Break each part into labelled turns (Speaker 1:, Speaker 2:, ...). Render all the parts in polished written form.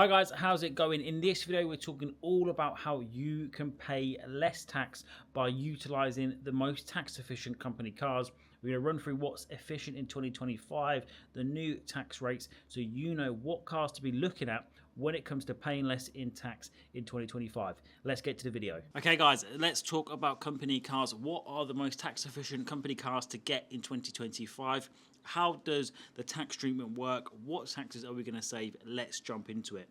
Speaker 1: Hi guys, how's it going? In this video we're talking all about how you can pay less tax by utilizing the most tax efficient company cars. We're going to run through what's efficient in 2025, the new tax rates, so you know what cars to be looking at when it comes to paying less in tax in 2025. Let's get to the video. Okay guys, let's talk about company cars. What are the most tax efficient company cars to get in 2025? How does the tax treatment work? What taxes are we going to save? Let's jump into it.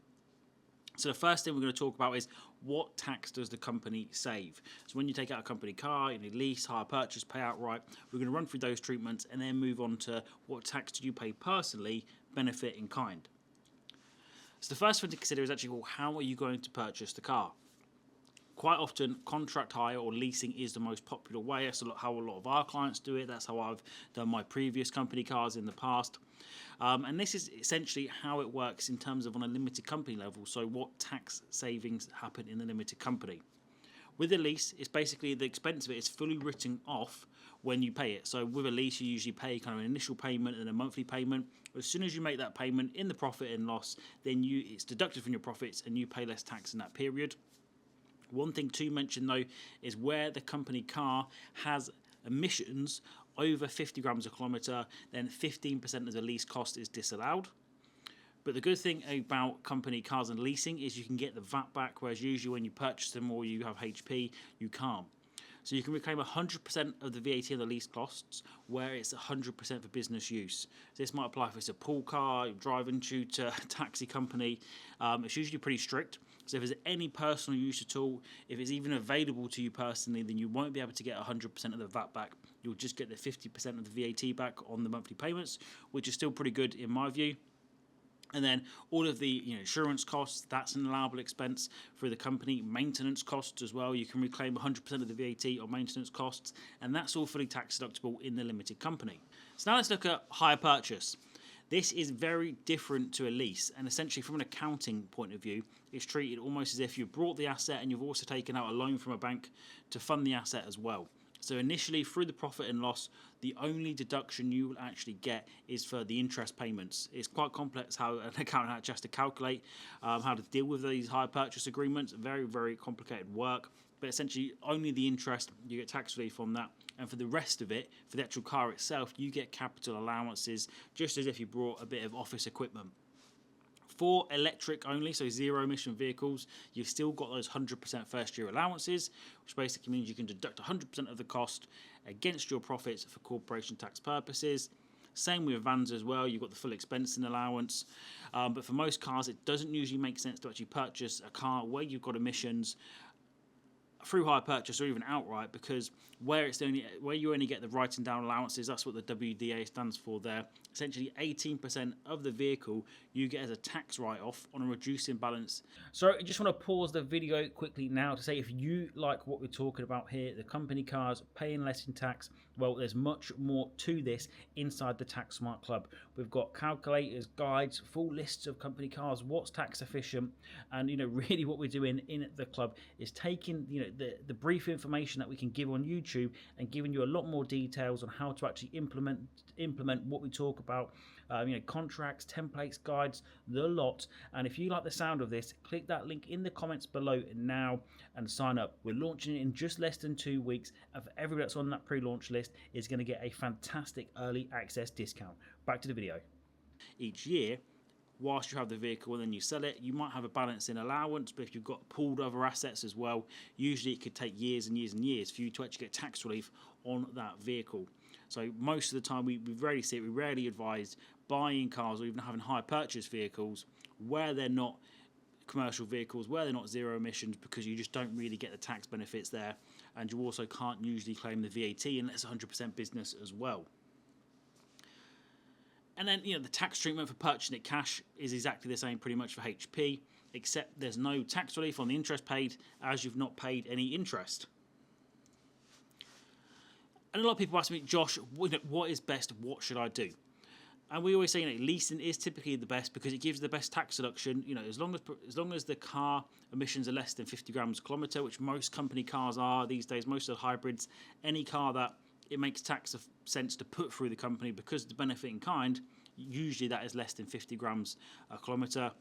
Speaker 1: So the first thing we're going to talk about is what tax does the company save? So when you take out a company car, you need lease, hire purchase, pay outright, we're going to run through those treatments and then move on to what tax do you pay personally, benefit in kind. So the first one to consider is actually, well, how are you going to purchase the car? Quite often, contract hire or leasing is the most popular way. That's how a lot of our clients do it. That's how I've done my previous company cars in the past. And this is essentially how it works in terms of on a limited company level. So what tax savings happen in the limited company. With a lease, it's basically the expense of it is fully written off when you pay it. So with a lease, you usually pay kind of an initial payment and a monthly payment. As soon as you make that payment in the profit and loss, then it's deducted from your profits and you pay less tax in that period. One thing to mention though is where the company car has emissions over 50 grams a kilometre, then 15% of the lease cost is disallowed. But the good thing about company cars and leasing is you can get the VAT back, whereas usually when you purchase them or you have HP, you can't. So you can reclaim 100% of the VAT on the lease costs, where it's 100% for business use. So this might apply if it's a pool car, driving tutor, taxi company. It's usually pretty strict. So if there's any personal use at all, if it's even available to you personally, then you won't be able to get 100% of the VAT back. You'll just get the 50% of the VAT back on the monthly payments, which is still pretty good in my view. And then all of the insurance costs, that's an allowable expense for the company. Maintenance costs as well, you can reclaim 100% of the VAT on maintenance costs, and that's all fully tax deductible in the limited company. So now let's look at hire purchase. This is very different to a lease, and essentially from an accounting point of view, it's treated almost as if you've brought the asset and you've also taken out a loan from a bank to fund the asset as well. So initially, through the profit and loss, the only deduction you will actually get is for the interest payments. It's quite complex how an accountant actually has to calculate how to deal with these hire purchase agreements. Very, very complicated work. But essentially, only the interest, you get tax relief on that. And for the rest of it, for the actual car itself, you get capital allowances, just as if you brought a bit of office equipment. For electric only, so zero emission vehicles, you've still got those 100% first year allowances, which basically means you can deduct 100% of the cost against your profits for corporation tax purposes. Same with vans as well, you've got the full expensing allowance. But for most cars, it doesn't usually make sense to actually purchase a car where you've got emissions through hire purchase or even outright, because where you only get the writing down allowances, that's what the WDA stands for there. Essentially 18% of the vehicle you get as a tax write-off on a reducing balance. So I just want to pause the video quickly now to say, if you like what we're talking about here, the company cars paying less in tax, well, there's much more to this inside the Tax Smart Club. We've got calculators, guides, full lists of company cars, what's tax efficient, and really what we're doing in the club is taking the brief information that we can give on YouTube and giving you a lot more details on how to actually implement what we talk about. Contracts, templates, guides, the lot. And if you like the sound of this, click that link in the comments below now and sign up. We're launching it in just less than 2 weeks, and for everybody that's on that pre-launch list is going to get a fantastic early access discount. Back to the video. Each year, whilst you have the vehicle and then you sell it, you might have a balance in allowance, but if you've got pooled other assets as well, usually it could take years and years and years for you to actually get tax relief on that vehicle. So most of the time we rarely see it, we rarely advise buying cars or even having hire purchase vehicles where they're not commercial vehicles, where they're not zero emissions, because you just don't really get the tax benefits there, and you also can't usually claim the VAT unless 100% business as well. And then, the tax treatment for purchasing it cash is exactly the same pretty much for HP, except there's no tax relief on the interest paid, as you've not paid any interest. And a lot of people ask me, Josh, what is best? What should I do? And we always say, leasing is typically the best because it gives the best tax deduction. As long as the car emissions are less than 50 grams a kilometre, which most company cars are these days, most of the hybrids, any car that it makes tax sense to put through the company because of the benefit in kind, usually that is less than 50 grams a kilometre.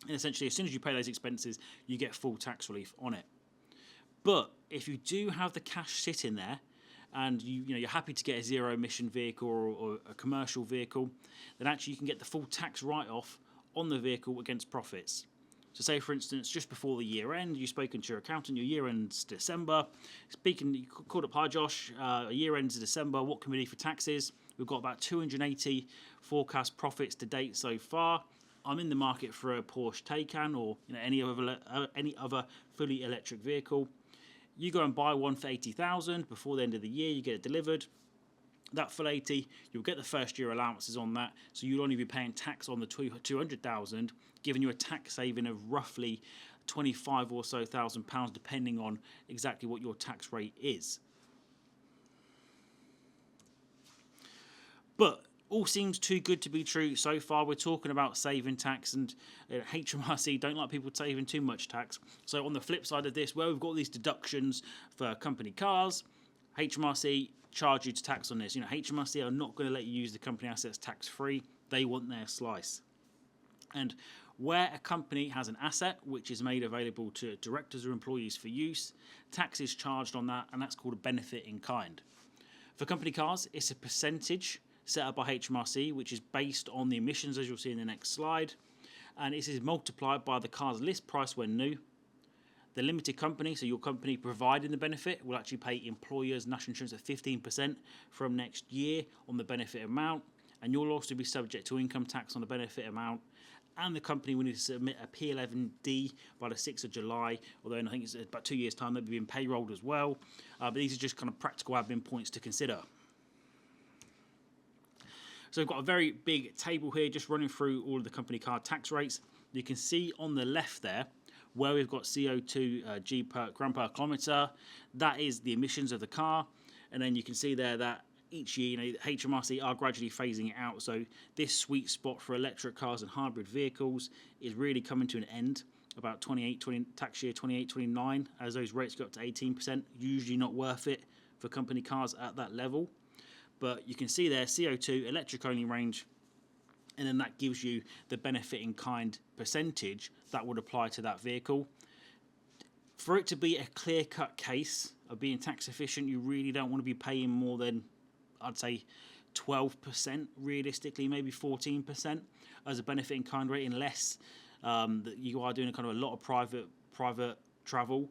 Speaker 1: And essentially, as soon as you pay those expenses, you get full tax relief on it. But if you do have the cash sitting there, and you're happy to get a zero emission vehicle or a commercial vehicle, then actually you can get the full tax write-off on the vehicle against profits. So say, for instance, just before the year end, you've spoken to your accountant, your year end's December. You called up, hi Josh, year end's December, what can we do for taxes? We've got about 280 forecast profits to date so far. I'm in the market for a Porsche Taycan or any other fully electric vehicle. You go and buy one for 80,000 before the end of the year, you get it delivered. That full 80, you'll get the first year allowances on that, so you'll only be paying tax on the 200,000, giving you a tax saving of roughly 25 or so thousand pounds, depending on exactly what your tax rate is. But all seems too good to be true so far. We're talking about saving tax, and HMRC don't like people saving too much tax. So on the flip side of this, where we've got these deductions for company cars, HMRC charge you to tax on this. HMRC are not going to let you use the company assets tax free. They want their slice. And where a company has an asset which is made available to directors or employees for use, tax is charged on that, and that's called a benefit in kind. For company cars, it's a percentage set up by HMRC, which is based on the emissions, as you'll see in the next slide, and this is multiplied by the car's list price when new. The limited company, so your company providing the benefit, will actually pay employers national insurance at 15% from next year on the benefit amount, and you'll also be subject to income tax on the benefit amount, and the company will need to submit a P11D by the 6th of July, although I think it's about 2 years' time they'll be being payrolled as well. But these are just kind of practical admin points to consider. So we've got a very big table here just running through all of the company car tax rates. You can see on the left there where we've got CO2 G per gram per kilometre. That is the emissions of the car. And then you can see there that each year, HMRC are gradually phasing it out. So this sweet spot for electric cars and hybrid vehicles is really coming to an end about tax year 28, 29, as those rates go up to 18%. Usually not worth it for company cars at that level. But you can see there, CO2, electric only range, and then that gives you the benefit in kind percentage that would apply to that vehicle. For it to be a clear-cut case of being tax efficient, you really don't want to be paying more than, I'd say, 12%, realistically, maybe 14% as a benefit in kind rate, unless that you are doing a lot of private travel.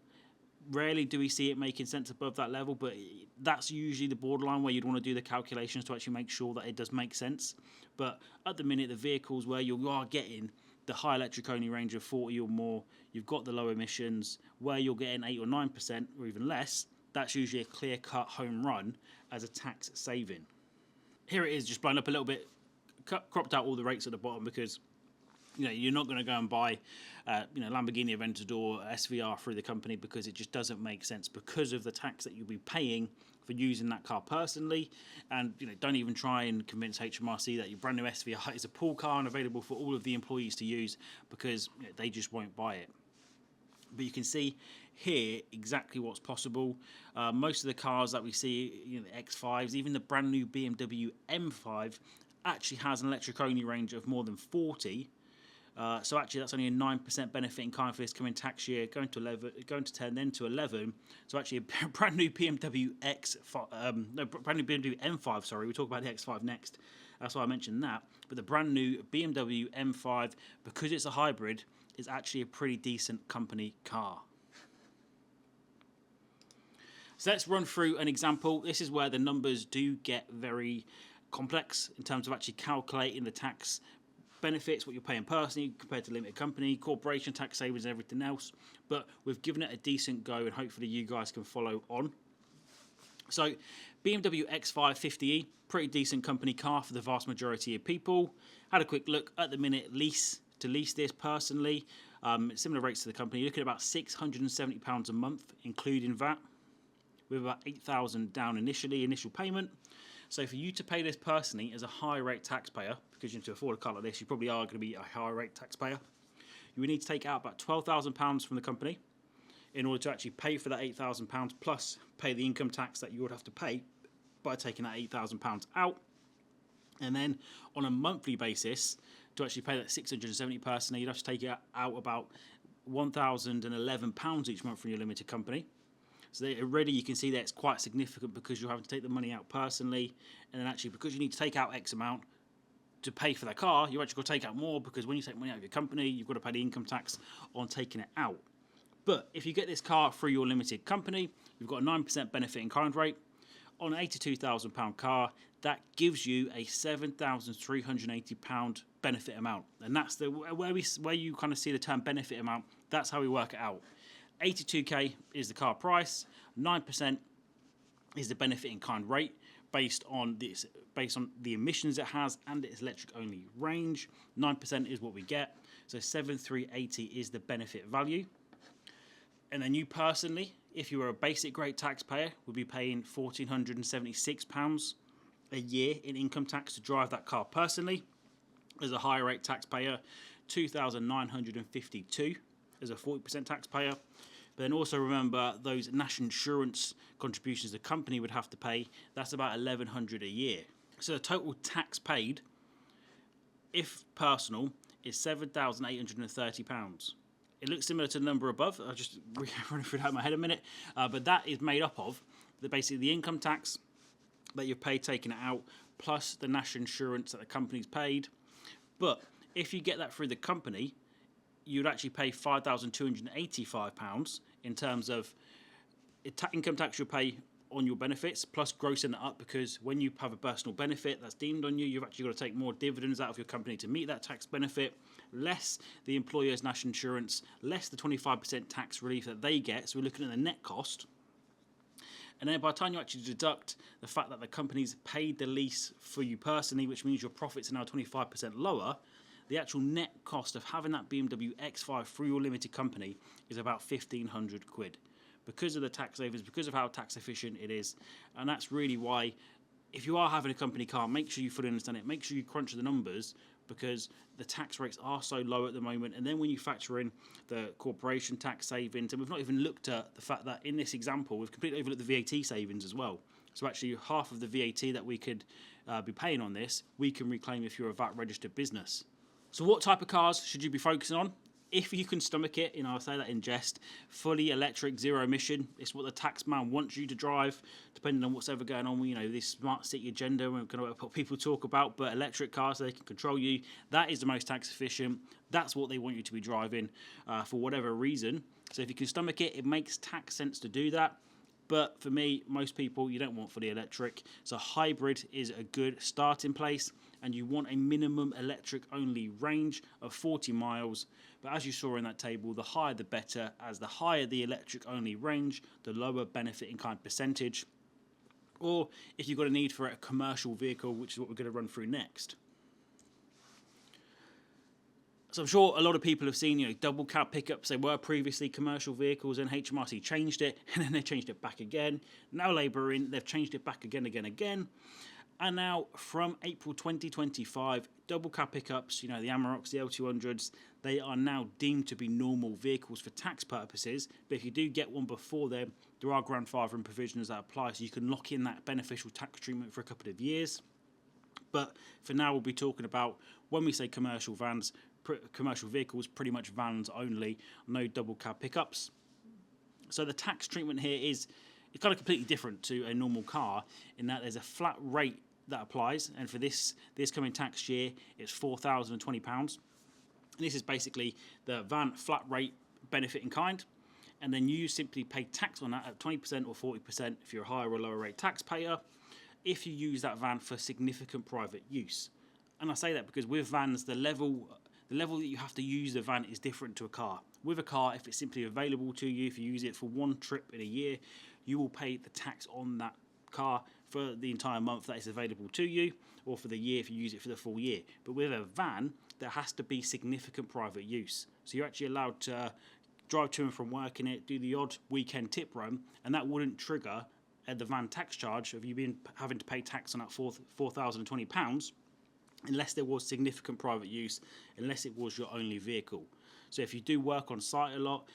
Speaker 1: Rarely do we see it making sense above that level, but that's usually the borderline where you'd want to do the calculations to actually make sure that it does make sense. But at the minute, the vehicles where you are getting the high electric only range of 40 or more, you've got the low emissions, where you're getting 8 or 9% or even less, that's usually a clear-cut home run as a tax saving. Here it is, just blown up a little bit, cropped out all the rates at the bottom because you're not going to go and buy, Lamborghini Aventador SVR through the company because it just doesn't make sense because of the tax that you'll be paying for using that car personally. And don't even try and convince HMRC that your brand new SVR is a pool car and available for all of the employees to use because they just won't buy it. But you can see here exactly what's possible. Most of the cars that we see, the X5s, even the brand new BMW M5, actually has an electric only range of more than 40. So actually that's only a 9% benefit in kind for this coming tax year, going to 10, then to 11. So actually a brand new BMW brand new BMW M5, sorry, we'll talk about the X5 next. That's why I mentioned that. But the brand new BMW M5, because it's a hybrid, is actually a pretty decent company car. So let's run through an example. This is where the numbers do get very complex in terms of actually calculating the tax benefits, what you're paying personally compared to limited company, corporation tax savings and everything else. But we've given it a decent go and hopefully you guys can follow on. So BMW X5 50e, pretty decent company car for the vast majority of people. Had a quick look at the minute lease this personally. Similar rates to the company. You're looking at about £670 a month, including VAT, with about £8,000 down initial payment. So for you to pay this personally as a high rate taxpayer, because you need to afford a car like this, you probably are going to be a high rate taxpayer, you would need to take out about £12,000 from the company in order to actually pay for that £8,000 plus pay the income tax that you would have to pay by taking that £8,000 out. And then on a monthly basis, to actually pay that 670 personally, you'd have to take out about £1,011 each month from your limited company. So already you can see that it's quite significant because you're having to take the money out personally, and then actually because you need to take out X amount to pay for that car, you actually got to take out more, because when you take money out of your company, you've got to pay the income tax on taking it out. But if you get this car through your limited company, you've got a 9% benefit in kind rate. On an £82,000 car, that gives you a £7,380 benefit amount. And that's where you kind of see the term benefit amount. That's how we work it out. 82k is the car price, 9% is the benefit in kind rate based on the emissions it has and its electric only range. 9% is what we get. So 7,380 is the benefit value. And then you personally, if you were a basic grade taxpayer, would be paying £1,476 a year in income tax to drive that car personally. As a higher rate taxpayer, £2,952 as a 40% taxpayer. But then also remember those national insurance contributions the company would have to pay. That's about £1,100 a year. So the total tax paid, if personal, is £7,830. It looks similar to the number above. I'll just run through that in my head a minute. But that is made up of basically the income tax that you've paid taking it out, plus the national insurance that the company's paid. But if you get that through the company, you'd actually pay £5,285 in terms of income tax you'll pay on your benefits, plus grossing it up, because when you have a personal benefit that's deemed on you, you've actually got to take more dividends out of your company to meet that tax benefit, less the employer's national insurance, less the 25% tax relief that they get. So we're looking at the net cost. And then by the time you actually deduct the fact that the company's paid the lease for you personally, which means your profits are now 25% lower, the actual net cost of having that BMW X5 through your limited company is about £1,500 because of the tax savings, because of how tax efficient it is. And that's really why, if you are having a company car, make sure you fully understand it. Make sure you crunch the numbers, because the tax rates are so low at the moment. And then when you factor in the corporation tax savings, and we've not even looked at the fact that in this example, we've completely overlooked the VAT savings as well. So actually half of the VAT that we could be paying on this, we can reclaim if you're a VAT registered business. So what type of cars should you be focusing on? If you can stomach it, I'll say that in jest, fully electric, zero emission, it's what the tax man wants you to drive, depending on what's ever going on with, this smart city agenda, and kind of what people talk about, but electric cars, so they can control you, that is the most tax efficient. That's what they want you to be driving for whatever reason. So if you can stomach it, it makes tax sense to do that. But for me, most people, you don't want fully electric. So hybrid is a good starting place, and you want a minimum electric only range of 40 miles. But as you saw in that table, the higher the better. As the higher the electric only range, the lower benefit in kind percentage. Or if you've got a need for a commercial vehicle, which is what we're going to run through next. So I'm sure a lot of people have seen, double cab pickups. They were previously commercial vehicles, and HMRC changed it, and then they changed it back again. Now Labour are in, they've changed it back again. And now from April 2025, double cab pickups, the Amaroks, the L200s, they are now deemed to be normal vehicles for tax purposes. But if you do get one before then, there are grandfathering provisions that apply, so you can lock in that beneficial tax treatment for a couple of years. But for now, we'll be talking about, when we say commercial vehicles, pretty much vans only, no double cab pickups. So the tax treatment here is kind of completely different to a normal car, in that there's a flat rate that applies, and for this coming tax year, it's £4,020. And this is basically the van flat rate benefit in kind, and then you simply pay tax on that at 20% or 40% if you're a higher or lower rate taxpayer, if you use that van for significant private use. And I say that because with vans, the level that you have to use the van is different to a car. With a car, if it's simply available to you, if you use it for one trip in a year, you will pay the tax on that car for the entire month that is available to you, or for the year if you use it for the full year. But with a van, there has to be significant private use. So you're actually allowed to drive to and from work in it, do the odd weekend tip run, and that wouldn't trigger the van tax charge of you having to pay tax on that £4,020, unless there was significant private use, unless it was your only vehicle. So if you do work on site a lot,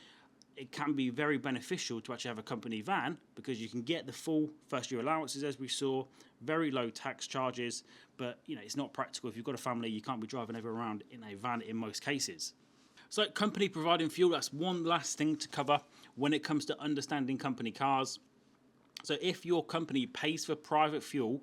Speaker 1: it can be very beneficial to actually have a company van because you can get the full first year allowances, as we saw, very low tax charges, but it's not practical. If you've got a family, you can't be driving everywhere around in a van in most cases. So company providing fuel, that's one last thing to cover when it comes to understanding company cars. So if your company pays for private fuel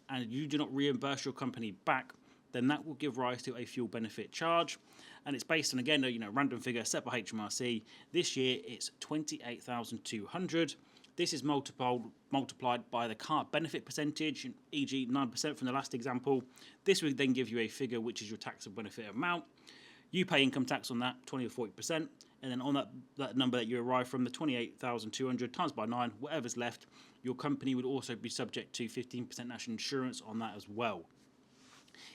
Speaker 1: and you do not reimburse your company back, then that will give rise to a fuel benefit charge. And it's based on, again, a random figure set by HMRC. This year it's 28,200. This is multiplied by the car benefit percentage, e.g. 9% from the last example. This would then give you a figure which is your taxable benefit amount. You pay income tax on that, 20 or 40%, and then on that number that you arrive from, the 28,200 times by 9, whatever's left, your company would also be subject to 15% national insurance on that as well.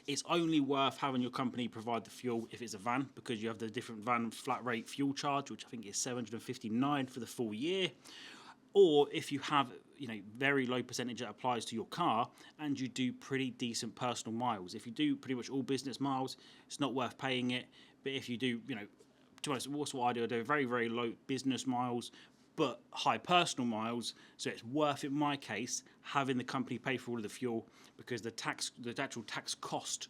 Speaker 1: It's only worth having your company provide the fuel if it's a van, because you have the different van flat rate fuel charge, which I think is $759 for the full year. Or if you have very low percentage that applies to your car and you do pretty decent personal miles. If you do pretty much all business miles, it's not worth paying it. But if you do, to be honest, what's what I do very, very low business miles, but high personal miles. So it's worth, in my case, having the company pay for all of the fuel, because the actual tax cost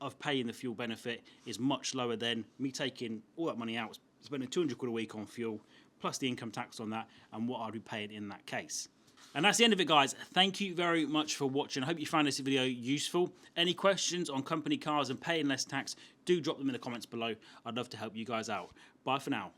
Speaker 1: of paying the fuel benefit is much lower than me taking all that money out, spending 200 quid a week on fuel, plus the income tax on that, and what I'd be paying in that case. And that's the end of it, guys. Thank you very much for watching. I hope you found this video useful. Any questions on company cars and paying less tax, do drop them in the comments below. I'd love to help you guys out. Bye for now.